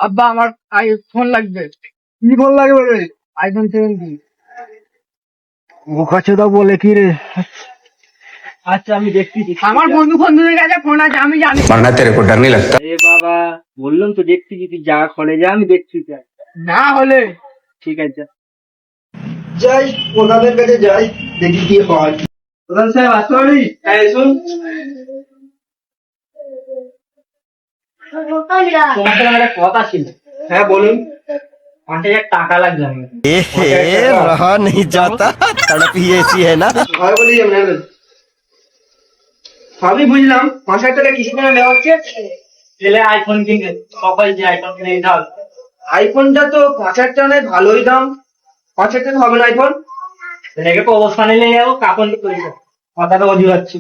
আব্বা আমার আইফোন লাগবে। কি ফোন লাগবে রে? আইফোন 17। বোকাচোদা বলে কি রে? আচ্ছা আমি দেখছি। আমার বন্ধুদের কাছে ফোন আছে, আমি জানি। वरना तेरे को डर नहीं लगता। এ বাবা, বললাম তো দেখছি, তুই যা করে যা, আমি দেখছি না হলে। ঠিক আছে, যাই প্রধানের কাছে যাই, দেখি কি হয়। প্রধান সাহেব আসুন। হ্যাঁ শুন, তোমার সাথে আমার একটা কথা ছিল। হ্যাঁ বলুন। 5,000 টাকা লাগবে আমার। रहा नहीं जाता, तड़प ही ऐसी है ना। হয় বলি সবই বুঝলাম। 5,000 টাকা কিসের জন্য নেওয়া হচ্ছে? ছেলে আইফোন কিনবে, সবাই যে আইফোন কিনে দিতে হবে। আইফোনটা তো 5,000 টাকা নয়, ভালোই দাম। 5,000 টাকা হবে না আইফোন? রেখে তো অবস্থানে নিয়ে যাবো, কাপড় করে কথাটা অজি যাচ্ছি।